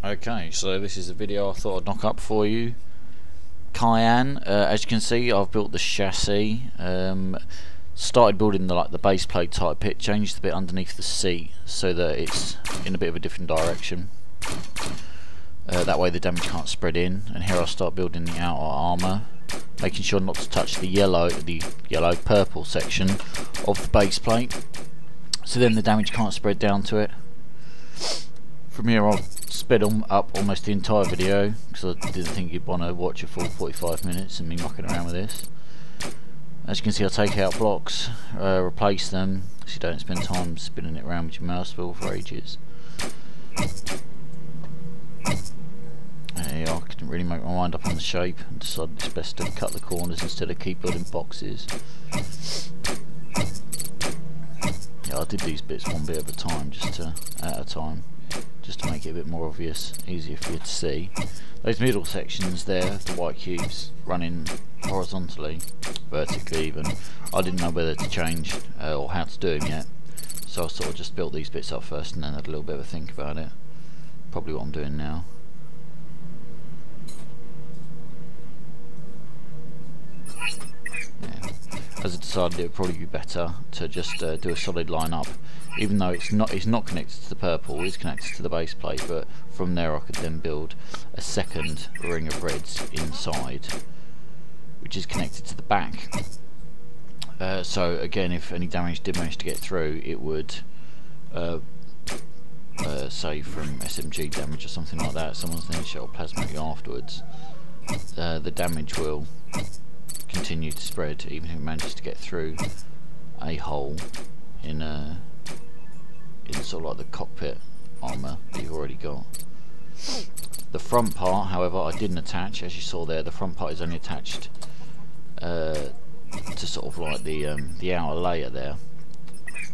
Okay, so this is a video I thought I'd knock up for you. Cayenne, as you can see, I've built the chassis. Started building the base plate type bit, changed the bit underneath the seat so that it's in a bit of a different direction. That way the damage can't spread in. And here I'll start building the outer armour, making sure not to touch the purple section of the base plate, so then the damage can't spread down to it. From here I'll sped up almost the entire video because I didn't think you'd want to watch a full 45 minutes and me mucking around with this. As you can see, I take out blocks, replace them so you don't spend time spinning it around with your mouse wheel for ages. Yeah, I couldn't really make my mind up on the shape and decided it's best to cut the corners instead of keep building boxes. Yeah, I did these bits one bit at a time, just to make it a bit more obvious, easier for you to see. Those middle sections there, the white cubes running horizontally, vertically even, I didn't know whether to change or how to do them yet, so I sort of just built these bits up first and then had a little bit of a think about it. Probably what I'm doing now. Yeah. As I decided it would probably be better to just do a solid line up, even though it's not connected to the purple, it's connected to the base plate, but from there I could then build a second ring of reds inside, which is connected to the back. So again, if any damage did manage to get through, it would say from SMG damage or something like that, someone's then shell plasmatic afterwards, the damage will continue to spread even if it manages to get through a hole in sort of like the cockpit armour that you've already got. The front part, however, I didn't attach. As you saw there, the front part is only attached to sort of like the outer layer there.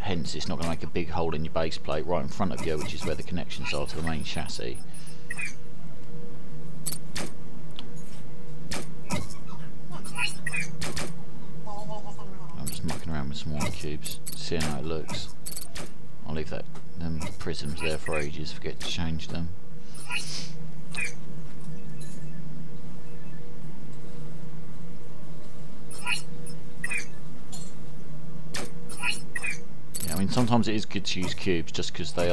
Hence, it's not going to make a big hole in your base plate right in front of you, which is where the connections are to the main chassis. I'm just mucking around with some white cubes, seeing how it looks. I'll leave them prisms there for ages, forget to change them. Yeah, I mean sometimes it is good to use cubes just because they've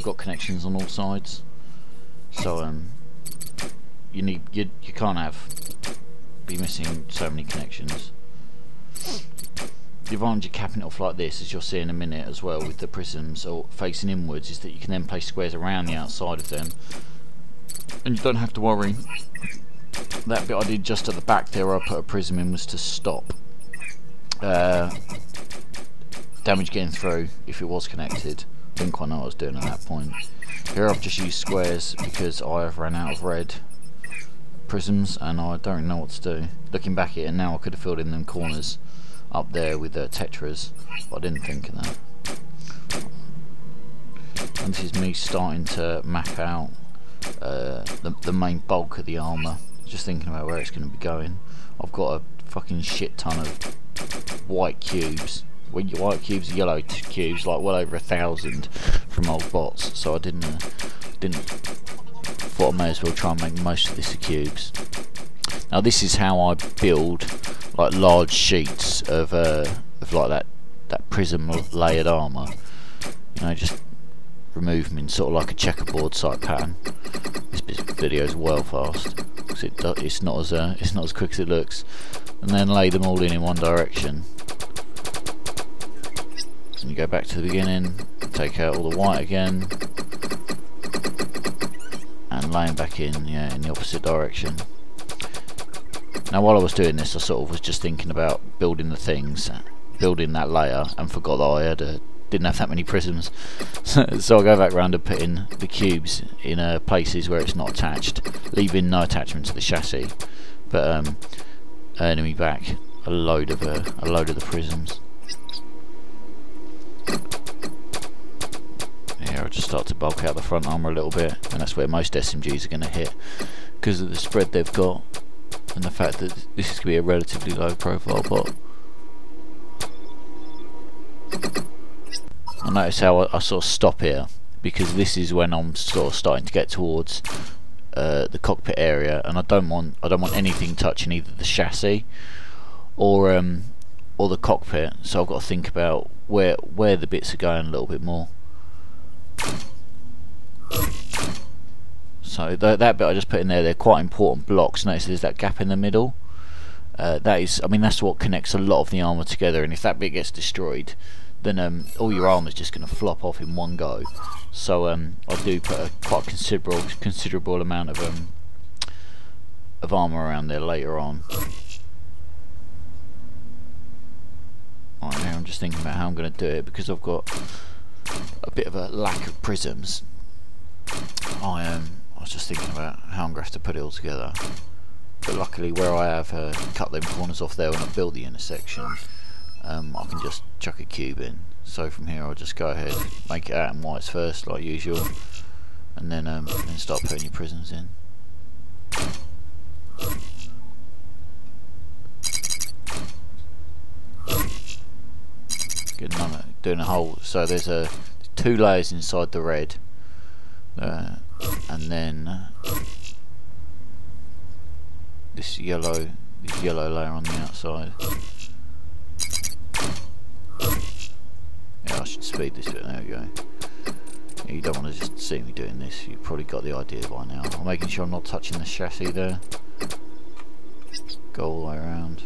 got connections on all sides. So you can't be missing so many connections. The advantage of capping it off like this, as you'll see in a minute as well with the prisms or facing inwards, is that you can then place squares around the outside of them and you don't have to worry. That bit I did just at the back there where I put a prism in was to stop damage getting through if it was connected. Didn't quite know what I was doing at that point. Here I've just used squares because I have run out of red prisms and I don't really know what to do. Looking back at it now, I could have filled in them corners up there with tetras, but I didn't think of that. And this is me starting to map out the main bulk of the armour, just thinking about where it's going to be going. I've got a fucking shit ton of white cubes. White cubes, yellow cubes, like well over 1,000 from old bots. So I thought I may as well try and make most of this of cubes. Now this is how I build like large sheets of like that prism layered armour. You know, just remove them in sort of like a checkerboard type pattern. This video is well fast because it's not as quick as it looks. And then lay them all in one direction. And you go back to the beginning, take out all the white again, and lay them back in, yeah, in the opposite direction. Now while I was doing this, I sort of was just thinking about building the things, building that layer, and forgot that I didn't have that many prisms. So I go back around and put in the cubes in places where it's not attached, leaving no attachment to the chassis, but earning me back a load of the prisms. Here I'll just start to bulk out the front armour a little bit, and that's where most SMGs are going to hit because of the spread they've got and the fact that this is going to be a relatively low profile bot. I notice how I sort of stop here because this is when I'm sort of starting to get towards the cockpit area, and I don't want anything touching either the chassis or the cockpit. So I've got to think about where the bits are going a little bit more. So that bit I just put in there, they're quite important blocks. Notice there's that gap in the middle. That is, I mean, that's what connects a lot of the armour together, and if that bit gets destroyed, then all your armour is just going to flop off in one go. So I do put a quite considerable amount of armour around there later on. Right, now I'm just thinking about how I'm going to do it, because I've got a bit of a lack of prisms. I was just thinking about how I'm going to have to put it all together. But luckily, where I have cut them corners off there when I build the intersection, I can just chuck a cube in. So from here I'll just go ahead, make it out in whites first like usual, and then start putting your prisms in. Good, doing a whole, so there's 2 layers inside the red, and then this yellow layer on the outside. Yeah, I should speed this bit. There we go. Yeah, you don't want to just see me doing this. You've probably got the idea by now. I'm making sure I'm not touching the chassis there. Go all the way around.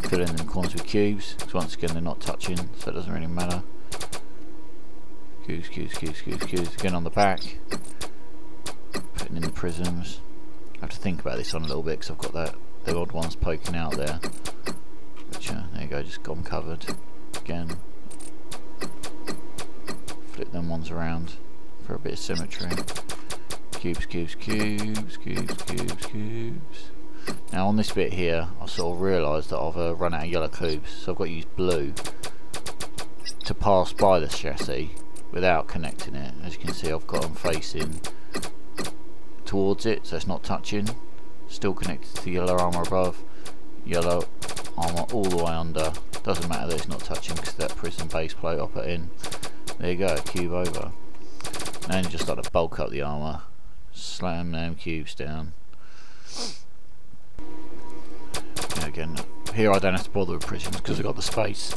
Fill in them corners with cubes, because once again they're not touching, so it doesn't really matter. Cubes. Again on the back. Putting in the prisms. I have to think about this one a little bit, because I've got the odd ones poking out there. Which, there you go, just got them covered. Again, flip them ones around for a bit of symmetry. Cubes. Now on this bit here, I sort of realised that I've run out of yellow cubes, so I've got to use blue to pass by the chassis without connecting it. As you can see, I've got them facing towards it, so it's not touching. Still connected to the yellow armour above, yellow armour all the way under. Doesn't matter that it's not touching, because that prism base plate I'll put in. There you go, cube over. Now you just start to bulk up the armour, slam them cubes down. Again, here I don't have to bother with prisms because I've got the space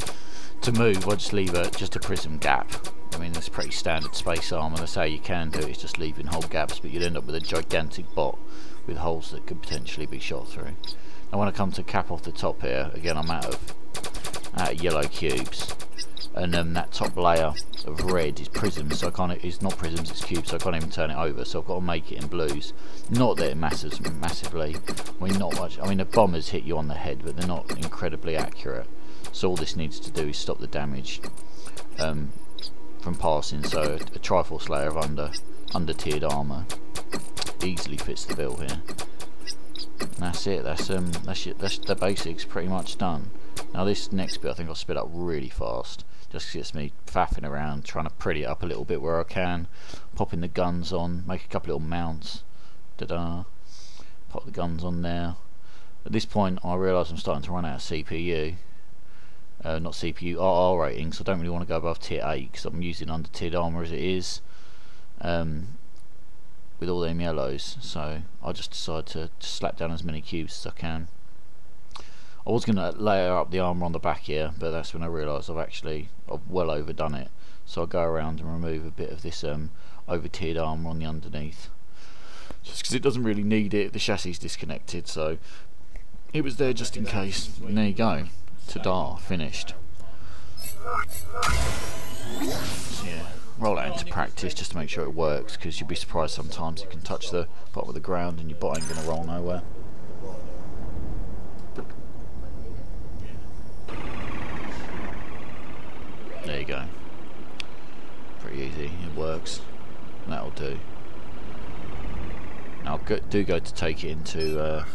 to move. I just leave just a prism gap. I mean, that's pretty standard space armour. That's how you can do it, it's just leaving whole gaps, but you'd end up with a gigantic bot with holes that could potentially be shot through. Now when I come to cap off the top here, again I'm out of yellow cubes, and that top layer of red is prisms, so I can't, it's not prisms, it's cubes, so I can't even turn it over, so I've got to make it in blues. Not that it matters massively, I mean not much. I mean the bombers hit you on the head, but they're not incredibly accurate, so all this needs to do is stop the damage from passing. So a Triforce layer of under tiered armour easily fits the bill here. And that's it, that's the basics pretty much done. Now this next bit I think I'll spit up really fast, just gets me faffing around, trying to pretty it up a little bit where I can, popping the guns on, make a couple little mounts, pop the guns on there. At this point I realise I'm starting to run out of CPU, not CPU, RR rating, so I don't really want to go above tier 8 because I'm using under tiered armour as it is, with all them yellows, so I just decided to slap down as many cubes as I can. I was going to layer up the armour on the back here, but that's when I realised I've well overdone it. So I'll go around and remove a bit of this over tiered armour on the underneath, just because it doesn't really need it. The chassis is disconnected, so it was there just in case. And there you go, ta-da, finished. So yeah, roll that into practice just to make sure it works, because you'll be surprised sometimes it can touch the bottom of the ground and your bot ain't going to roll nowhere. There you go. Pretty easy, it works. That'll do. Now I do go to take it into a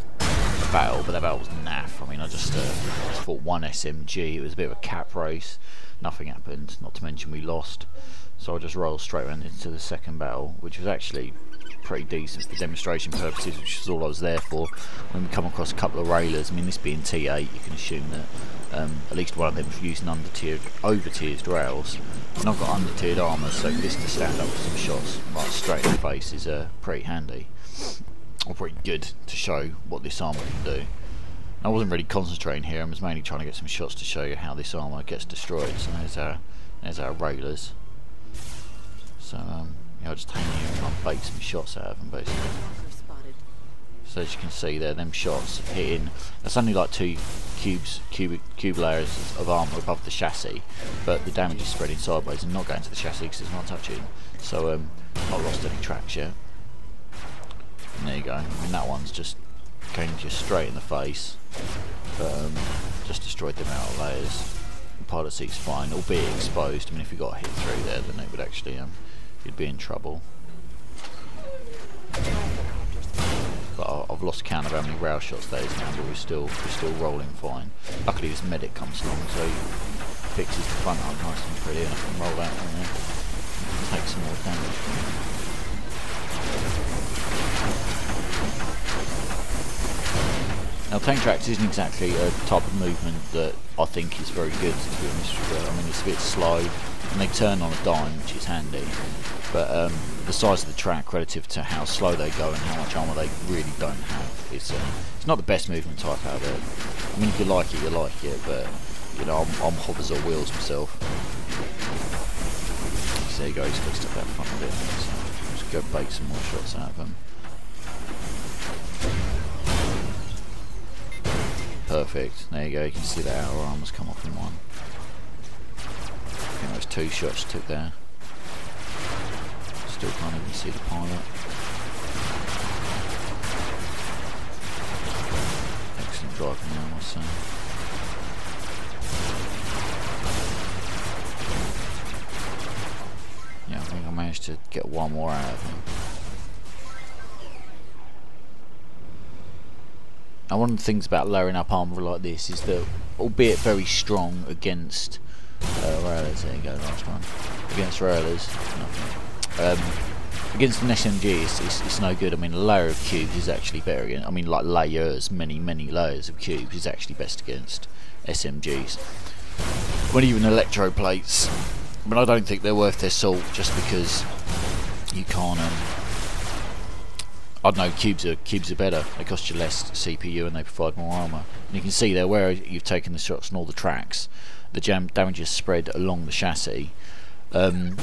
battle, but that battle was naff. I mean, I just fought one SMG, it was a bit of a cap race, nothing happened, not to mention we lost. So I just rolled straight around into the second battle, which was actually pretty decent for demonstration purposes, which is all I was there for. When we come across a couple of railers, I mean this being T8, you can assume that At least one of them was using over-tiered rails. And I've got under-tiered armour, so for this to stand up with some shots right straight in the face is pretty handy. Or pretty good to show what this armour can do. I wasn't really concentrating here, I was mainly trying to get some shots to show you how this armour gets destroyed. So there's our railers. So yeah, I'll just hang here and I'll bait some shots out of them basically. So as you can see there, them shots hitting, that's only like 2 cube layers of armour above the chassis, but the damage is spreading sideways and not going to the chassis because it's not touching. So not lost any tracks yet. And there you go. I mean, that one's just came just straight in the face, but just destroyed them outer layers. The pilot seat's fine, albeit exposed. I mean, if you got hit through there, then it would actually you'd be in trouble. But I've lost count of how many rail shots there is now, but we're still rolling fine. Luckily, this medic comes along, so he fixes the front up nice and pretty, and I can roll out from there and take some more damage. Now, tank tracks isn't exactly a type of movement that I think is very good, to be honest with you. I mean, it's a bit slow, and they turn on a dime, which is handy. But the size of the track relative to how slow they go and how much armour they really don't have, it's not the best movement type out there. I mean, if you like it, you like it, but you know, I'm hovers or wheels myself. So there you go, he's got to step out front a bit. So just go bait some more shots out of him. Perfect. There you go. You can see that outer armour's come off in one. I think those 2 shots took there. Still can't even see the pilot. Excellent driving there, I must say. Yeah, I think I managed to get one more out of him. Now, one of the things about layering up armour like this is that, albeit very strong against railers, there you go, last one, against railers, against an SMG it's no good. I mean, a layer of cubes is actually better against, I mean, like layers, many layers of cubes is actually best against SMGs. When even electro plates, I mean, I don't think they're worth their salt just because you can't I don't know, cubes are better. They cost you less CPU and they provide more armour. And you can see there where you've taken the shots on all the tracks, the damage is spread along the chassis. It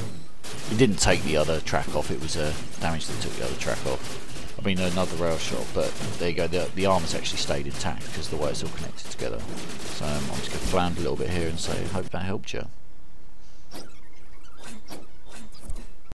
didn't take the other track off, it was damage that took the other track off. I mean, another rail shot, but there you go, the armour's actually stayed intact because of the way it's all connected together. So I'm just going to flounder a little bit here and say, hope that helped you.